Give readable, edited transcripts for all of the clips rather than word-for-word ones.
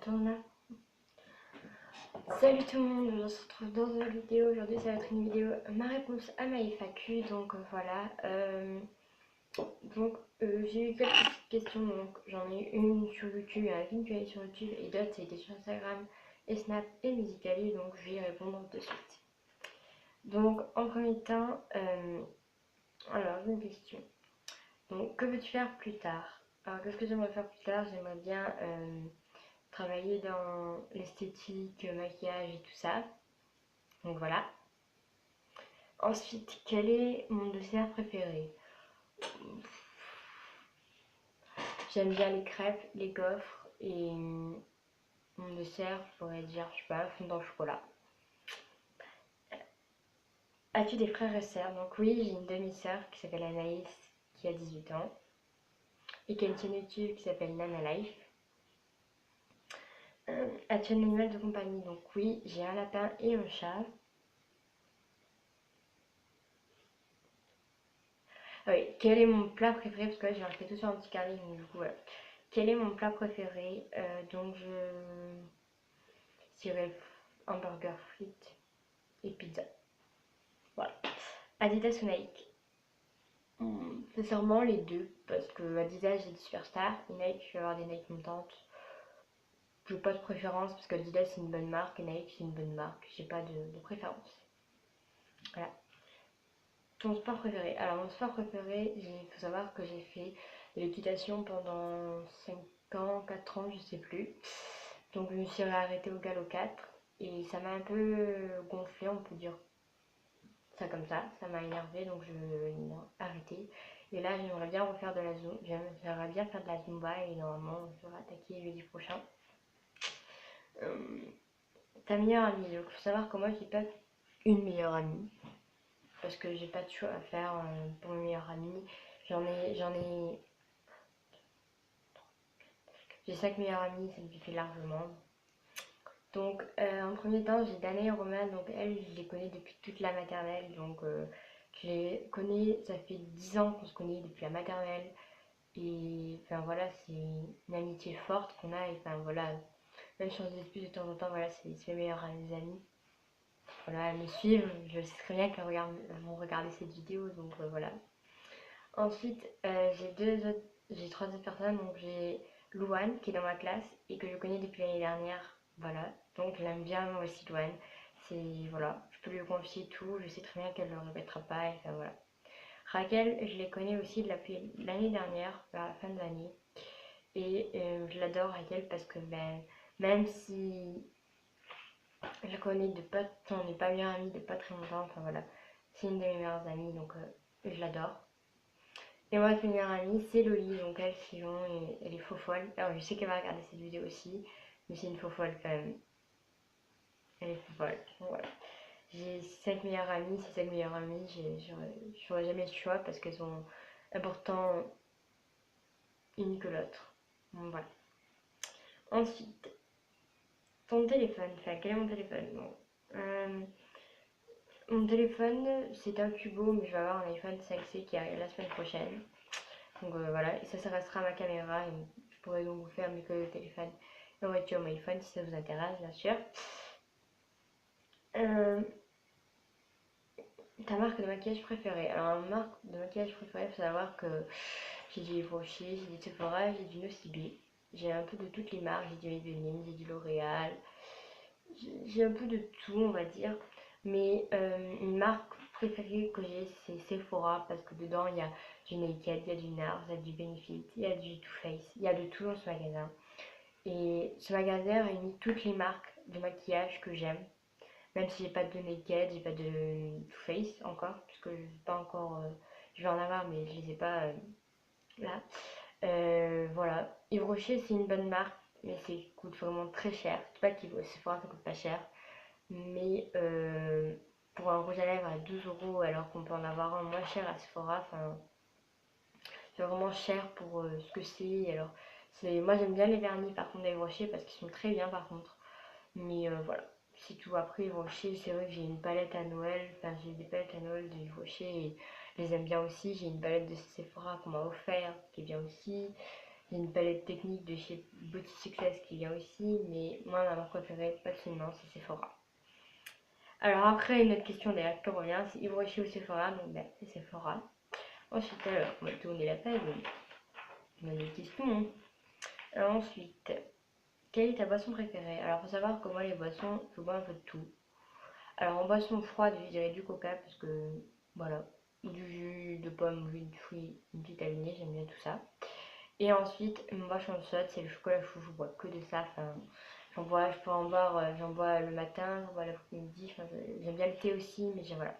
tourne. Salut tout le monde, on se retrouve dans une vidéo. Aujourd'hui ça va être une vidéo ma réponse à ma FAQ. Donc voilà. J'ai eu quelques petites questions. Donc j'en ai une sur YouTube, il y en a une qui est sur YouTube et d'autres c'était sur Instagram et Snap et Musical.ly. Donc je vais y répondre de suite. Donc en premier temps, alors j'ai une question. Donc que veux-tu faire plus tard? Alors qu'est-ce que j'aimerais faire plus tard? J'aimerais bien travailler dans l'esthétique, maquillage et tout ça. Donc voilà. Ensuite, quel est mon dessert préféré? J'aime bien les crêpes, les gaufres et mon dessert, je pourrais dire, je sais pas, fondant au chocolat. As-tu des frères et sœurs? Donc oui, j'ai une demi-sœur qui s'appelle Anaïs, qui a 18 ans, et qui a une chaîne YouTube qui s'appelle Nana Life. As-tu un animal de compagnie? Donc oui, j'ai un lapin et un chat. Ah oui, quel est mon plat préféré? Parce que là j'ai marqué tout sur un petit carnet, donc du coup voilà. Quel est mon plat préféré? Donc je dirais hamburger, frites et pizza. Voilà. Adidas ou Nike? Sincèrement les deux, parce que Adidas j'ai des superstars, et Nike je vais avoir des Nike montantes. Je n'ai pas de préférence parce qu'Adidas c'est une bonne marque et Nike c'est une bonne marque. J'ai pas de préférence. Voilà. Ton sport préféré? Alors mon sport préféré, il faut savoir que j'ai fait de l'équitation pendant 5 ans, 4 ans, je sais plus. Donc je me suis arrêtée au galop 4 et ça m'a un peu gonflé, on peut dire ça comme ça m'a énervé donc je l'ai arrêté. Et là j'aimerais bien refaire de la zumba, j'aimerais bien faire de la zumba et normalement je vais attaquer jeudi prochain. Ta meilleure amie, donc il faut savoir que moi j'ai pas une meilleure amie parce que j'ai pas de choix à faire pour mes meilleures amies. J'ai 5 meilleures amies, ça me suffit largement. Donc en premier temps j'ai Dana et Roman, donc elles je les connais depuis toute la maternelle, donc je les connais, ça fait 10 ans qu'on se connaît depuis la maternelle. Et enfin voilà, c'est une amitié forte qu'on a et enfin voilà, même si on se dispute de temps en temps, voilà, c'est mes meilleures amies. Voilà, elles me suivent, je sais très bien qu'elles vont regarder cette vidéo, donc voilà. Ensuite, j'ai trois autres personnes, donc j'ai Louane qui est dans ma classe et que je connais depuis l'année dernière, voilà. Donc je l'aime bien moi aussi Louane, c'est voilà, je peux lui confier tout, je sais très bien qu'elle ne le répétera pas et enfin voilà. Raquel, je les connais aussi depuis l'année dernière, vers la fin de l'année. Et je l'adore Raquel parce que ben, même si je connais de pas, on n'est pas bien amis de pas très longtemps, enfin voilà, c'est une de mes meilleures amies donc je l'adore. Et moi, ma meilleure amie, c'est Loli, donc elle, sinon, elle est faux folle. Alors, je sais qu'elle va regarder cette vidéo aussi, mais c'est une faux folle quand même. Elle est faux folle. Donc, voilà. J'ai 5 meilleures amies, ces 5 meilleures amies, j'aurais jamais le choix parce qu'elles sont importantes une que l'autre. Donc, voilà. Ensuite, ton téléphone. Enfin, quel est mon téléphone? Bon. Mon téléphone, c'est un Cubo, mais je vais avoir un iPhone 5C qui arrive la semaine prochaine. Donc voilà, et ça restera ma caméra. Et je pourrais donc vous faire mes codes de téléphone en voiture, mon iPhone, si ça vous intéresse, bien sûr. Ta marque de maquillage préférée? Alors, ma marque de maquillage préférée, il faut savoir que j'ai du Yves Rocher, j'ai du Sephora, j'ai du Nocibé. J'ai un peu de toutes les marques, j'ai du Maybelline, j'ai du L'Oréal. J'ai un peu de tout, on va dire. Mais une marque préférée que j'ai, c'est Sephora, parce que dedans, il y a du Naked, il y a du NARS, il y a du Benefit, il y a du Too Faced, il y a de tout dans ce magasin. Et ce magasin réunit toutes les marques de maquillage que j'aime. Même si j'ai pas de Naked, j'ai pas de Too Faced encore, parce que je vais pas encore. Je vais en avoir, mais je les ai pas là. Voilà. Yves Rocher, c'est une bonne marque, mais ça coûte vraiment très cher. C'est pas qu'Yves Sephora, ça coûte pas cher. Mais pour un rouge à lèvres à 12 euros, alors qu'on peut en avoir un moins cher à Sephora, enfin, c'est vraiment cher pour ce que c'est. Alors, moi j'aime bien les vernis par contre des Rocher parce qu'ils sont très bien par contre. Mais voilà, c'est tout. Après, Yves Rocher, c'est vrai que j'ai une palette à Noël, enfin j'ai des palettes à Noël de Yves Rocher et je les aime bien aussi. J'ai une palette de Sephora qu'on m'a offert qui est bien aussi. J'ai une palette technique de chez Beauty Success qui vient aussi, mais moi ma marque préférée facilement c'est Sephora. Alors après une autre question derrière qui revient, c'est Ivrochi ou Sephora, donc ben, c'est Sephora. Ensuite alors, on va tourner la page, on a des questions. Hein. Alors ensuite, quelle est ta boisson préférée? Alors faut savoir que moi les boissons, je bois un peu de tout. Alors en boisson froide, je dirais du coca parce que voilà, du jus de pomme, jus de fruits vitamininé, j'aime bien tout ça. Et ensuite, mon boisson chaude, c'est le chocolat chou, je bois que de ça. Enfin, je peux en boire, j'en bois le matin, j'en bois l'après-midi. Enfin, j'aime bien le thé aussi, mais voilà.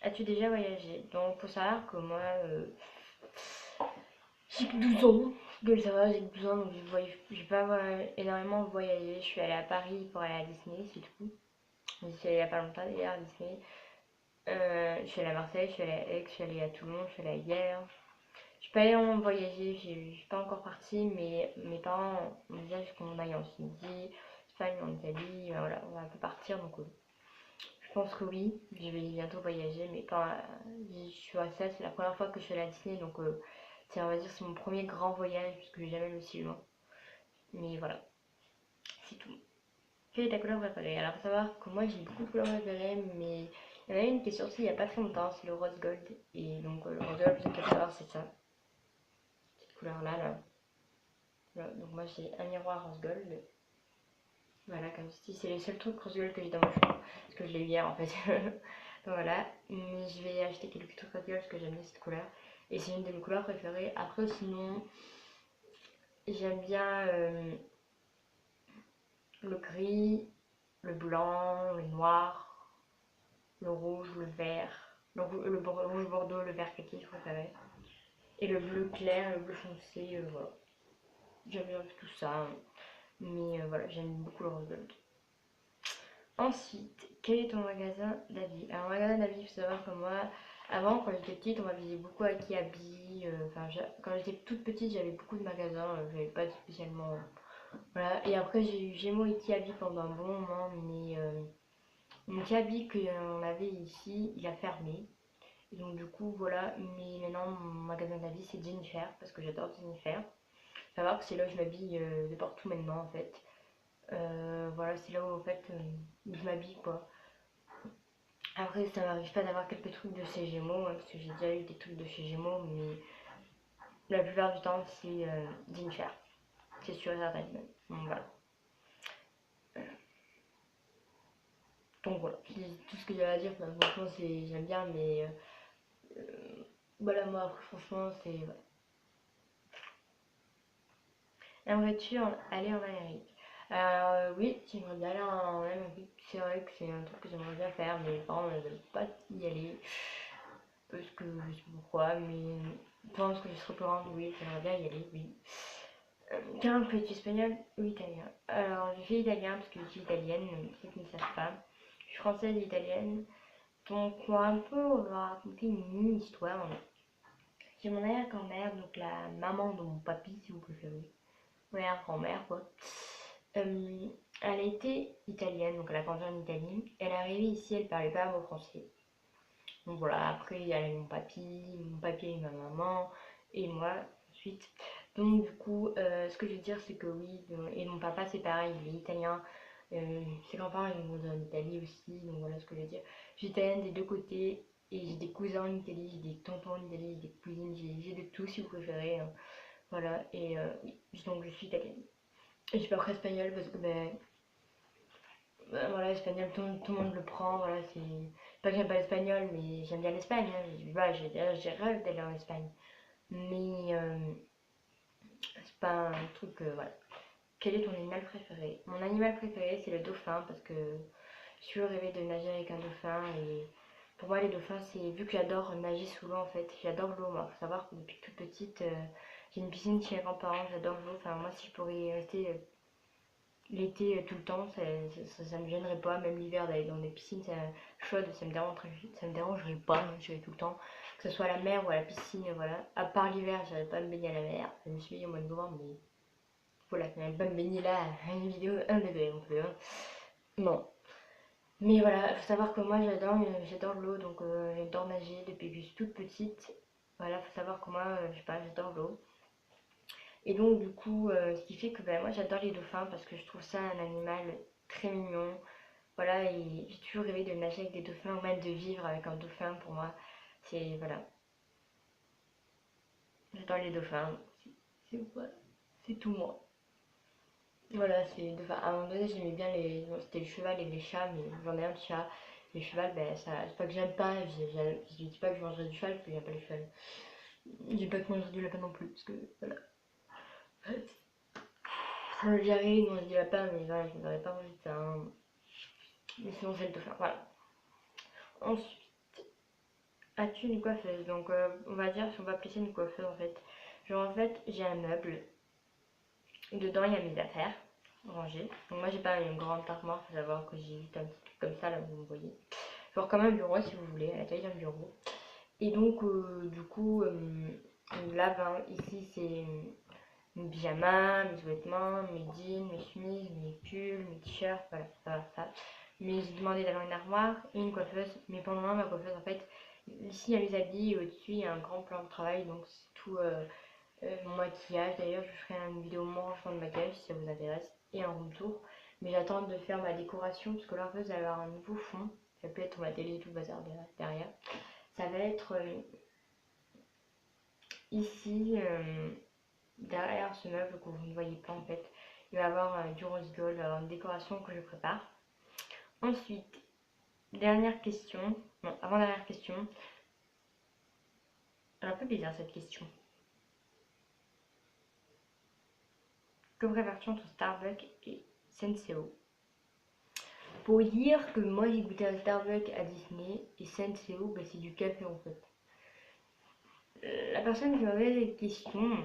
As-tu déjà voyagé? Donc, faut savoir que moi, j'ai que 12 ans. Je le savoir, j'ai que 12 ans, donc j'ai pas énormément voyagé. Je suis allée à Paris pour aller à Disney, c'est tout. J'y suis allée il y a pas longtemps d'ailleurs à Disney. Je suis allée à Marseille, je suis allée à Aix, je suis allée à Toulon, je suis allée à Hyères. Je suis pas allée en voyager, je suis pas encore partie, mais mes parents ont dit qu'on aille en Tunisie, Espagne, en Italie, ben voilà, on va un peu partir, donc je pense que oui, je vais bientôt voyager, mais quand je suis restée, c'est la première fois que je suis allée à Disney, donc on va dire c'est mon premier grand voyage, puisque j'ai jamais allé aussi loin. Mais voilà, c'est tout. Quelle est ta couleur préférée? Alors faut savoir que moi j'ai beaucoup de couleurs préférées, mais il y en a une qui est sortie il n'y a pas très longtemps, c'est le rose gold, et donc le rose gold, je veux savoir c'est ça, cette couleur là, là. Voilà, donc moi j'ai un miroir rose gold. Voilà, comme si c'est les seuls trucs rose gold que j'ai dans mon chambre. Parce que je l'ai eu hier en fait. Donc voilà. Mais je vais acheter quelques trucs rose gold parce que j'aime bien cette couleur. Et c'est une de mes couleurs préférées. Après sinon, j'aime bien le gris, le blanc, le noir, le rouge, le vert. Le rouge bordeaux, le vert kaki, je préférais. Et le bleu clair, le bleu foncé, voilà. J'aime bien tout ça. Mais voilà, j'aime beaucoup le rose gold. Ensuite, quel est ton magasin d'habits? Alors, magasin d'habits, il faut savoir que moi, avant, quand j'étais petite, on m'avisait beaucoup à Kiabi. Enfin, quand j'étais toute petite, j'avais beaucoup de magasins. J'avais pas spécialement. Voilà. Et après, j'ai eu Gémeaux et Kiabi pendant un bon moment. Mais mon Kiabi qu'on avait ici, il a fermé. Et donc, du coup, voilà. Mais maintenant, mon magasin d'habits, c'est Jennifer. Parce que j'adore Jennifer. Faut savoir que c'est là où je m'habille de partout maintenant, en fait. Voilà, c'est là où, en fait, je m'habille, quoi. Après, ça m'arrive pas d'avoir quelques trucs de chez Gémeaux, hein, parce que j'ai déjà eu des trucs de chez Gémeaux, mais la plupart du temps, c'est Jennifer. C'est sûr et certain. Donc voilà. Donc voilà, c'est tout ce que j'ai à dire. Enfin, franchement, j'aime bien, mais voilà, moi, après, franchement, c'est. Voilà. Aimerais-tu aller en Amérique? Alors, oui, j'aimerais bien aller en Amérique. C'est vrai que c'est un truc que j'aimerais bien faire, mais mes parents ne veulent pas y aller. Parce que je sais pas pourquoi, mais je pense que je serais plus grande, oui, j'aimerais bien y aller, oui. Quelle fais-tu espagnol ou italien? Alors, je fais italien parce que je suis italienne, ceux qui ne savent pas. Je suis française et italienne. Donc, on va raconter une mini-histoire. J'ai mon arrière-grand-mère, donc la maman de mon papy, si vous préférez. Mon arrière-grand-mère, quoi. Euh, Elle était italienne, donc elle a grandi en Italie. Elle est arrivée ici, elle parlait pas un mot français. Donc voilà, après il y a eu mon papy a eu ma maman, et moi ensuite. Donc du coup, ce que je veux dire c'est que oui, et mon papa c'est pareil, il est italien. Ses grands-parents ils ont grandi en Italie aussi, donc voilà ce que je veux dire. Je suis italienne des deux côtés, et j'ai des cousins en Italie, j'ai des tontons en Italie, j'ai des cousines, j'ai de tout si vous préférez. Hein. Voilà, et oui, donc je suis italienne. Et je suis pas très espagnole parce que voilà, l'espagnol, tout le monde le prend. Voilà, c'est pas que j'aime pas l'espagnol, mais j'aime bien l'Espagne. Hein. Voilà, j'ai rêve d'aller en Espagne. Mais c'est pas un truc. Voilà. Quel est ton animal préféré? Mon animal préféré, c'est le dauphin parce que je suis rêvé de nager avec un dauphin. Et pour moi, les dauphins, c'est vu que j'adore nager sous l'eau en fait. J'adore l'eau. Moi, faut savoir que depuis toute petite, j'ai une piscine chez mes grands-parents. J'adore l'eau. Enfin, moi, si je pourrais rester l'été tout le temps, ça me gênerait pas, même l'hiver d'aller dans des piscines chaudes, ça me dérangerait pas, hein, j'irais tout le temps, que ce soit à la mer ou à la piscine, voilà. À part l'hiver, j'irais pas me baigner à la mer, je me suis baigné au mois de novembre, mais voilà, je n'allais pas me baigner là, à une vidéo 1 degré non plus, hein. Non. Mais voilà, faut savoir que moi j'adore l'eau, donc j'adore nager depuis que je suis toute petite. Voilà, faut savoir que moi, je sais pas, j'adore l'eau. Et donc du coup, ce qui fait que ben, moi j'adore les dauphins parce que je trouve ça un animal très mignon. Voilà, et j'ai toujours rêvé de nager avec des dauphins ou même de vivre avec un dauphin pour moi. C'est voilà, j'adore les dauphins. Voilà, c'est tout moi. Voilà, c'est dauphins. À un moment donné, j'aimais bien les. Bon, c'était le cheval et les chats, mais j'en ai un de chat. Les chevals, ben ça. C'est pas que j'aime pas, je dis pas que je mangerai du cheval parce que j'aime pas les chevals. Je dis pas que je mangerai du lapin non plus, parce que voilà. Ça me dirait de manger du lapin, mais voilà, je n'aurais pas mangé de ça, hein. Mais sinon, c'est le dauphin, voilà. Ensuite, as-tu une coiffeuse? Donc, on va dire si on va appeler ça une coiffeuse en fait. Genre, en fait, j'ai un meuble. Dedans, il y a mes affaires rangées. Donc, moi, j'ai pas une grande armoire. Faut savoir que j'ai juste un petit truc comme ça, là, vous me voyez. Genre, comme un bureau, si vous voulez, à la taille d'un bureau. Et donc, du coup, là, ben, ici, c'est mes pyjamas, mes vêtements, mes jeans, mes chemises, mes pulls, mes t-shirts, voilà, ça. Mais j'ai demandé d'avoir une armoire et une coiffeuse. Mais pour le moment, ma coiffeuse, en fait, ici, il y a mes habits et au-dessus, il y a un grand plan de travail. Donc, c'est tout mon maquillage. D'ailleurs, je ferai une vidéo mon rangement de maquillage si ça vous intéresse et un room tour. Mais j'attends de faire ma décoration parce que là, en fait, elle va avoir un nouveau fond. Ça peut être ma télé et tout le bazar derrière. Ça va être ici. Derrière ce meuble que vous ne voyez pas en fait, il va y avoir du rose gold, une décoration que je prépare. Ensuite, dernière question, non, avant-dernière question. Elle est un peu bizarre cette question. Que préfères-tu entre Starbucks et Senseo? Pour dire que moi j'ai goûté un Starbucks à Disney et Senseo, bah, c'est du café en fait. La personne qui m'a posé cette question,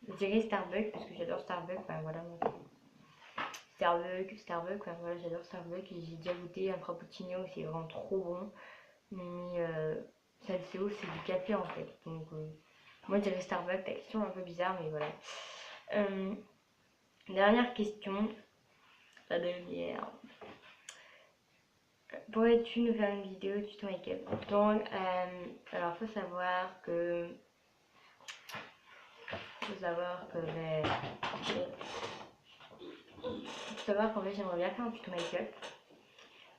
je dirais Starbucks parce que j'adore Starbucks, enfin voilà. Starbucks, enfin voilà, j'adore Starbucks et j'ai déjà goûté un frappuccino, c'est vraiment trop bon. Mais Salseo, c'est du café en fait. Donc, moi, je dirais Starbucks. La question est un peu bizarre, mais voilà. Dernière question. La dernière. Pourrais-tu nous faire une vidéo tuto make-up? Donc, alors, faut savoir que. Faut savoir qu'en fait, j'aimerais bien faire un tuto make-up.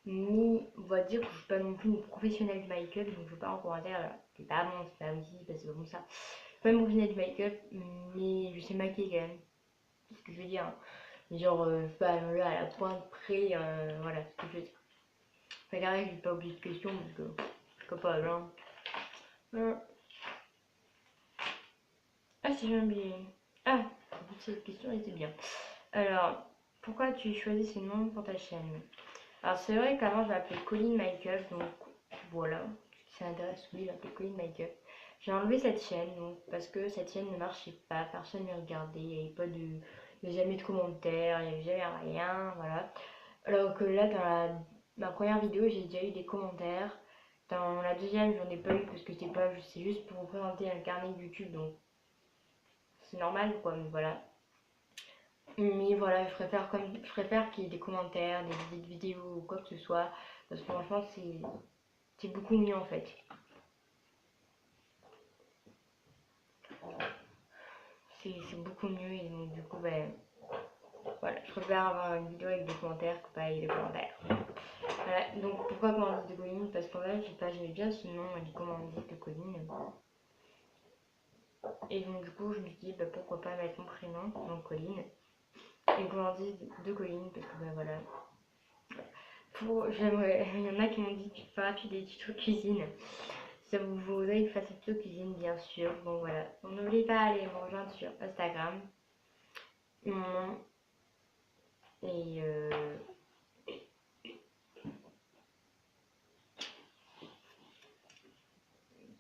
Mais on va dire que je suis pas non plus une professionnelle du make-up, donc je veux pas en commentaire. C'est pas bon, c'est pas aussi, c'est pas bon ça. Pas une professionnelle du make-up, mais je sais maquiller quand même. C'est ce que je veux dire. Mais genre, pas là à la pointe près, voilà, c'est ce que je veux dire. Enfin, carré, j'ai pas oublié de question parce que je suis capable, hein. Ah, si j'ai oublié. Ah, cette question était bien. Alors, pourquoi tu choisis ce nom pour ta chaîne? Alors, c'est vrai qu'avant, je m'appelais Colline Makeup, donc voilà. Si ça intéresse, oui, je m'appelais Colline Makeup. J'ai enlevé cette chaîne, donc, parce que cette chaîne ne marchait pas, personne ne me regardait, il n'y avait pas de. Il n'y avait jamais de commentaires, il n'y avait jamais rien, voilà. Alors que là, ma première vidéo, j'ai déjà eu des commentaires. Dans la deuxième, j'en ai pas eu parce que c'est juste pour vous présenter un carnet de YouTube, donc c'est normal, quoi, mais voilà. Mais voilà, je préfère qu'il y ait des commentaires, des vidéos ou quoi que ce soit, parce que franchement, c'est beaucoup mieux en fait. C'est beaucoup mieux et donc du coup, ben, voilà, je préfère avoir une vidéo avec des commentaires que pas avec des commentaires. Voilà, donc pourquoi Commandite de Colline? Parce qu'en fait, je sais pas, j'aimais bien ce nom, les Commandite de Colline. Et donc du coup, je me suis dit, bah, pourquoi pas mettre mon prénom, donc Colline, et Commandite de Colline, parce que ben voilà. J'aimerais, il y en a qui m'ont dit, tu feras-tu des tutos cuisine? Si ça vous voudrait que je fasse des tutos cuisine, bien sûr. Donc voilà. Donc n'oubliez pas d'aller me rejoindre sur Instagram. Mon nom est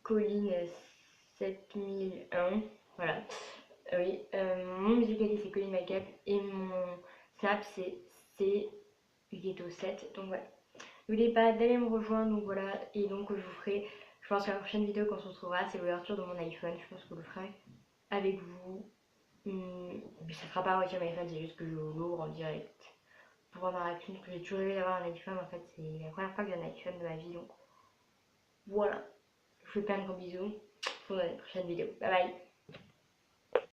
Colline 7001. Voilà. Oui. Mon musicali c'est Colline Makeup et mon Snap c'est Ghetto7. Donc voilà. N'oubliez pas d'aller me rejoindre. Donc voilà. Et donc je vous ferai. Je pense que la prochaine vidéo quand on se retrouvera, c'est l'ouverture de mon iPhone. Je pense que je le ferai avec vous. Mais ça sera pas avec mon iPhone, c'est juste que je l'ouvre en direct. Pour voir ma réaction, parce que j'ai toujours rêvé d'avoir un iPhone. En fait, c'est la première fois que j'ai un iPhone de ma vie. Donc voilà. Je vous fais plein de gros bisous. retrouvons dans les prochaines vidéos. Bye bye!